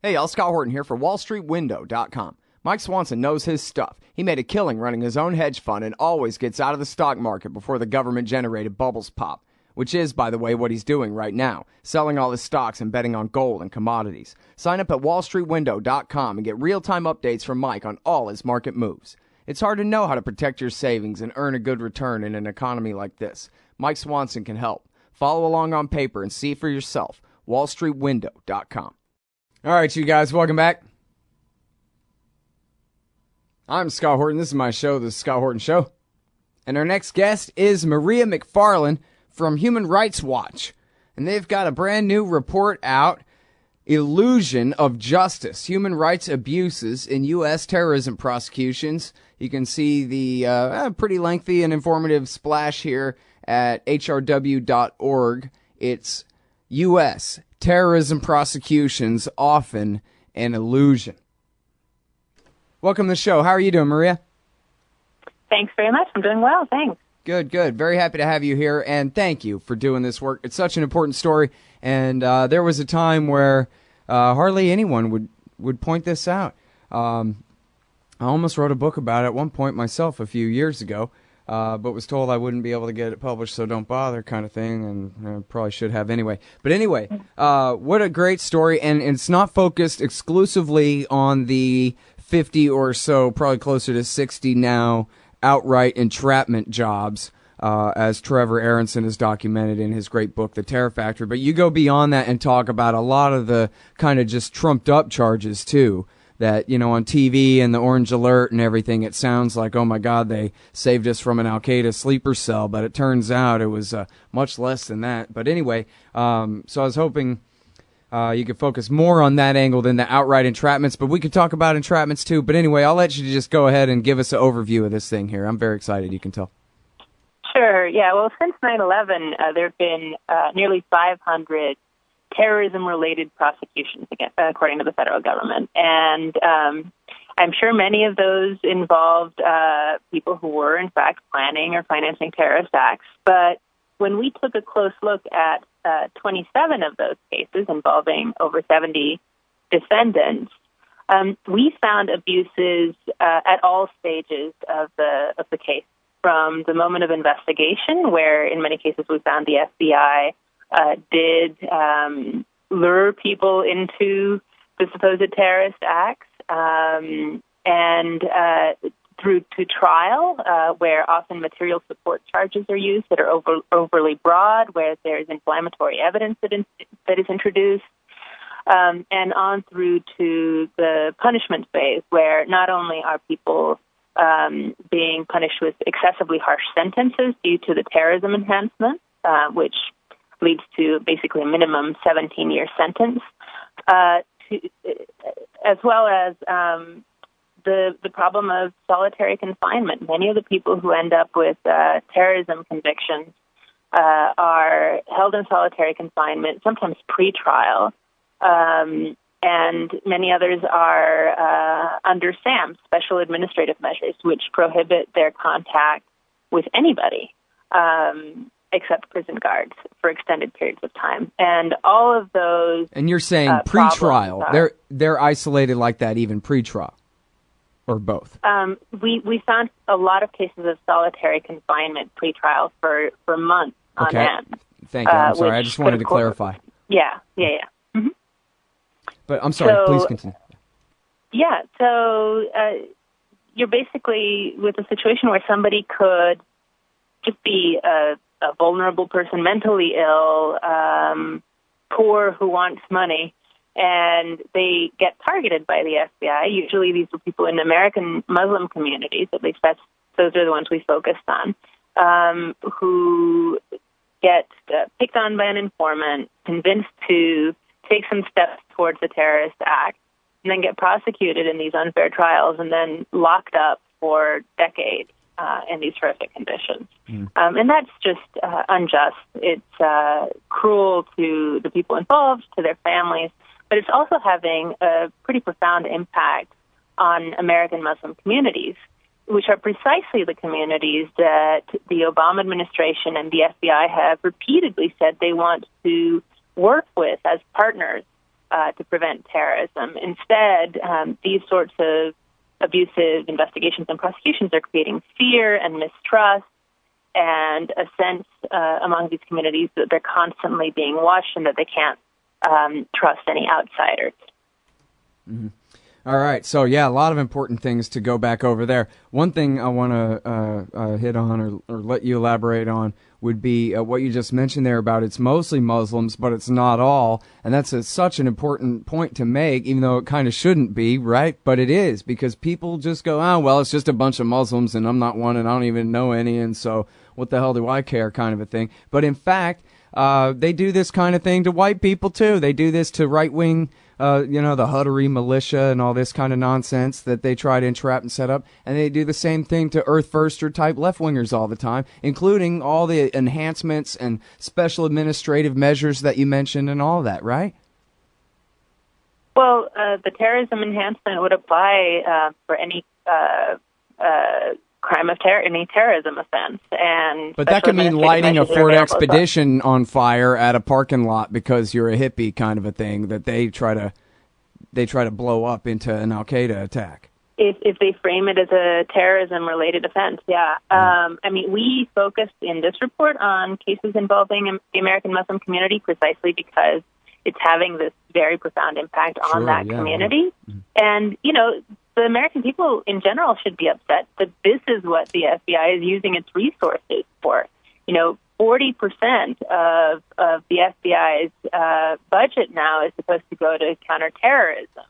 Hey y'all, Scott Horton here for WallStreetWindow.com. Mike Swanson knows his stuff. He made a killing running his own hedge fund and always gets out of the stock market before the government-generated bubbles pop, which is, by the way, what he's doing right now, selling all his stocks and betting on gold and commodities. Sign up at WallStreetWindow.com and get real-time updates from Mike on all his market moves. It's hard to know how to protect your savings and earn a good return in an economy like this. Mike Swanson can help. Follow along on paper and see for yourself. WallStreetWindow.com. All right, you guys, welcome back. I'm Scott Horton. This is my show, The Scott Horton Show. And our next guest is Maria McFarland from Human Rights Watch. And they've got a brand new report out, Illusion of Justice, Human Rights Abuses in U.S. Terrorism Prosecutions. You can see the pretty lengthy and informative splash here at hrw.org. It's U.S. Terrorism Prosecutions, Often an Illusion. Welcome to the show. How are you doing, Maria? Thanks very much. I'm doing well, thanks. Good, good. Very happy to have you here, and thank you for doing this work. It's such an important story, and there was a time where hardly anyone would point this out. I almost wrote a book about it at one point myself a few years ago, but was told I wouldn't be able to get it published, so don't bother kind of thing, and I probably should have anyway. But anyway, what a great story, and it's not focused exclusively on the 50 or so, probably closer to 60 now, outright entrapment jobs, as Trevor Aronson has documented in his great book, The Terror Factory. But you go beyond that and talk about a lot of the kind of just trumped up charges, too. That, you know, on TV and the Orange Alert and everything, it sounds like, oh my God, they saved us from an Al-Qaeda sleeper cell, but it turns out it was much less than that. But anyway, so I was hoping you could focus more on that angle than the outright entrapments, but we could talk about entrapments too. But anyway, I'll let you just go ahead and give us an overview of this thing here. I'm very excited, you can tell. Sure, yeah. Well, since 9/11, there have been nearly 500 terrorism-related prosecutions, according to the federal government. And I'm sure many of those involved people who were, in fact, planning or financing terrorist acts. But when we took a close look at 27 of those cases involving over 70 defendants, we found abuses at all stages of the case, from the moment of investigation, where in many cases we found the FBI did lure people into the supposed terrorist acts, and through to trial, where often material support charges are used that are overly broad, where there is inflammatory evidence that is introduced, and on through to the punishment phase, where not only are people being punished with excessively harsh sentences due to the terrorism enhancement, which leads to basically a minimum 17-year sentence, as well as the problem of solitary confinement. Many of the people who end up with terrorism convictions are held in solitary confinement, sometimes pre-trial, and many others are under SAM, special administrative measures, which prohibit their contact with anybody except prison guards for extended periods of time. And all of those And you're saying pre-trial. They're isolated like that even pre-trial, or both? We found a lot of cases of solitary confinement pre-trial for months on end. Thank you. I'm sorry. I just wanted to clarify. Yeah. Mm-hmm. But I'm sorry. Please continue. Yeah. So you're basically with a situation where somebody could just be a vulnerable person, mentally ill, poor, who wants money, and they get targeted by the FBI. Usually these are people in American Muslim communities, at least those are the ones we focused on, who get picked on by an informant, convinced to take some steps towards the terrorist act, and then get prosecuted in these unfair trials and then locked up for decades in these horrific conditions. And that's just unjust. It's cruel to the people involved, to their families, but it's also having a pretty profound impact on American Muslim communities, which are precisely the communities that the Obama administration and the FBI have repeatedly said they want to work with as partners to prevent terrorism. Instead, these sorts of abusive investigations and prosecutions are creating fear and mistrust and a sense among these communities that they're constantly being watched and that they can't trust any outsiders. Mm-hmm. All right. So, yeah, a lot of important things to go back over there. One thing I want to hit on or let you elaborate on would be what you just mentioned there about it's mostly Muslims, but it's not all. And that's such an important point to make, even though it kind of shouldn't be, right? But it is, because people just go, oh, well, it's just a bunch of Muslims and I'm not one and I don't even know any. And so what the hell do I care kind of a thing. But in fact, they do this kind of thing to white people, too. They do this to right-wing the Huttery militia and all this kind of nonsense that they try to entrap and set up. And they do the same thing to Earth Firster type left-wingers all the time, including all the enhancements and special administrative measures that you mentioned and all that, right? Well, the terrorism enhancement would apply for any crime of any terrorism offense, but that could mean lighting a Ford Expedition on fire at a parking lot because you're a hippie, kind of a thing that they try to blow up into an Al Qaeda attack. If they frame it as a terrorism related offense, yeah. I mean, we focused in this report on cases involving the American Muslim community precisely because it's having this very profound impact on that community, and the American people in general should be upset that this is what the FBI is using its resources for. 40% of the FBI's budget now is supposed to go to counterterrorism.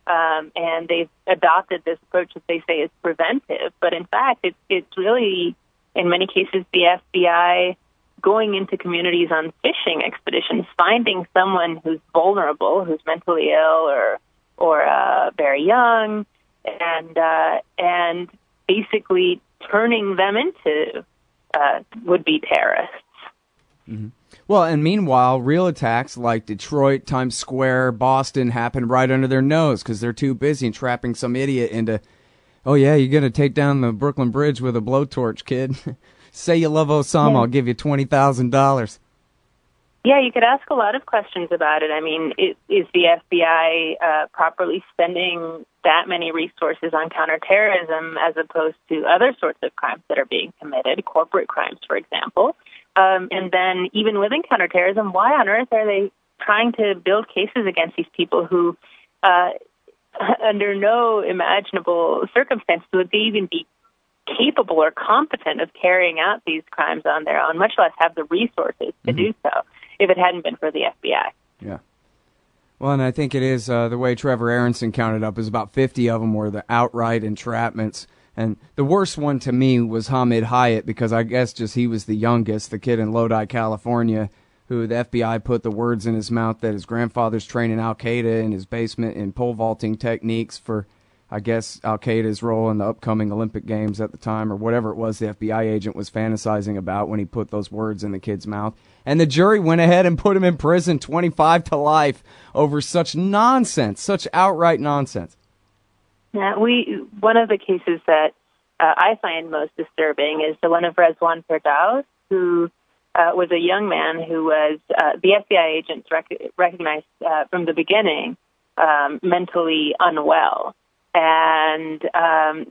And they've adopted this approach that they say is preventive. But in fact, it's really, in many cases, the FBI going into communities on fishing expeditions, finding someone who's vulnerable, who's mentally ill or very young, and basically turning them into would-be terrorists. Mm-hmm. Well, and meanwhile, real attacks like Detroit, Times Square, Boston happen right under their nose because they're too busy entrapping some idiot into, oh yeah, you're going to take down the Brooklyn Bridge with a blowtorch, kid. Say you love Osama, I'll give you $20,000. Yeah, you could ask a lot of questions about it. I mean, is the FBI properly spending that many resources on counterterrorism as opposed to other sorts of crimes that are being committed, corporate crimes, for example? And then even within counterterrorism, why on earth are they trying to build cases against these people who, under no imaginable circumstances, would they even be capable or competent of carrying out these crimes on their own, much less have the resources to do so, if it hadn't been for the FBI. Yeah. Well, and I think it is the way Trevor Aronson counted up is about 50 of them were the outright entrapments. And the worst one to me was Hamid Hyatt because I guess just he was the youngest, the kid in Lodi, California, who the FBI put the words in his mouth that his grandfather's training Al-Qaeda in his basement in pole vaulting techniques for, I guess, Al-Qaeda's role in the upcoming Olympic Games at the time or whatever it was the FBI agent was fantasizing about when he put those words in the kid's mouth. And the jury went ahead and put him in prison 25 to life over such nonsense, such outright nonsense. Yeah, one of the cases that I find most disturbing is the one of Rezwan Firdaus, who was a young man who was, the FBI agents recognized from the beginning, mentally unwell. And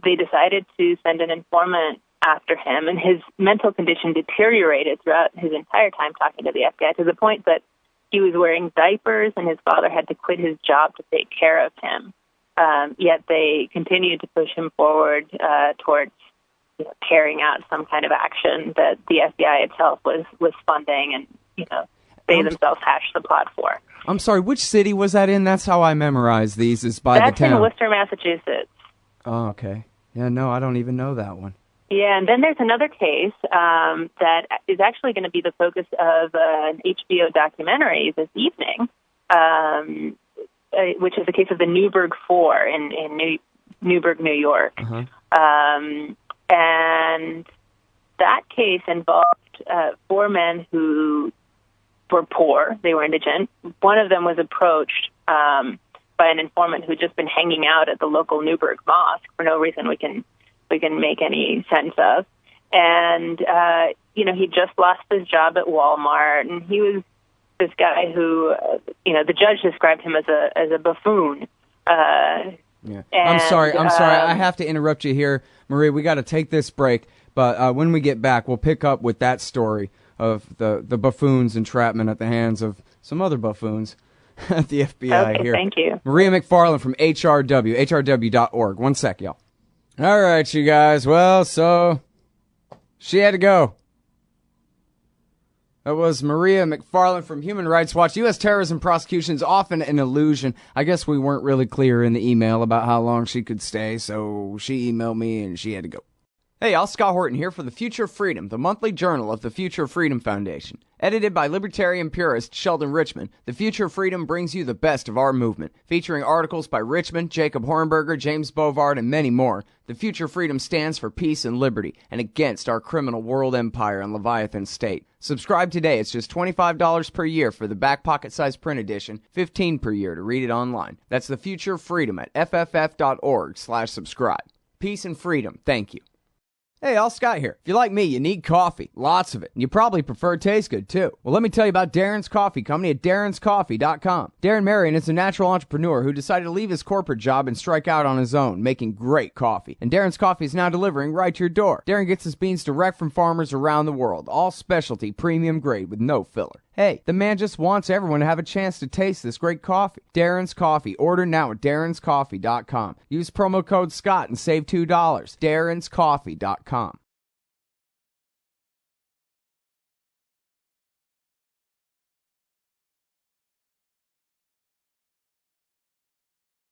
they decided to send an informant after him, and his mental condition deteriorated throughout his entire time talking to the FBI to the point that he was wearing diapers and his father had to quit his job to take care of him. Yet they continued to push him forward towards carrying out some kind of action that the FBI itself was funding and, they themselves hashed the plot for. I'm sorry, which city was that in? That's how I memorize these, is by the town. That's in Worcester, Massachusetts. Oh, okay. Yeah, no, I don't even know that one. Yeah, and then there's another case that is actually going to be the focus of an HBO documentary this evening, which is the case of the Newburgh Four in Newburgh, New York. Uh-huh. And that case involved four men who were poor. They were indigent. One of them was approached by an informant who had just been hanging out at the local Newburgh Mosque for no reason we can make any sense of. And, he just lost his job at Walmart, and he was this guy who, the judge described him as a buffoon. Yeah. I'm sorry. I have to interrupt you here, Marie. We got to take this break, but when we get back, we'll pick up with that story of the buffoon's entrapment at the hands of some other buffoons at the FBI okay, here. Thank you. Maria McFarland from HRW, hrw.org. One sec, y'all. All right, you guys. Well, so she had to go. That was Maria McFarland from Human Rights Watch. U.S. terrorism prosecutions often an illusion. I guess we weren't really clear in the email about how long she could stay, so she emailed me and she had to go. Hey, y'all, Scott Horton here for The Future of Freedom, the monthly journal of the Future of Freedom Foundation. Edited by libertarian purist Sheldon Richman, The Future of Freedom brings you the best of our movement, featuring articles by Richman, Jacob Hornberger, James Bovard, and many more. The Future of Freedom stands for peace and liberty, and against our criminal world empire and Leviathan state. Subscribe today. It's just $25 per year for the back pocket-sized print edition, $15 per year to read it online. That's The Future of Freedom at fff.org/subscribe. Peace and freedom. Thank you. Hey, all, Scott here. If you're like me, you need coffee. Lots of it. And you probably prefer it tastes good, too. Well, let me tell you about Darren's Coffee Company at darrenscoffee.com. Darren Marion is a natural entrepreneur who decided to leave his corporate job and strike out on his own, making great coffee. And Darren's Coffee is now delivering right to your door. Darren gets his beans direct from farmers around the world. All specialty, premium grade with no filler. Hey, the man just wants everyone to have a chance to taste this great coffee. Darren's Coffee. Order now at darrenscoffee.com. Use promo code SCOTT and save $2. darrenscoffee.com.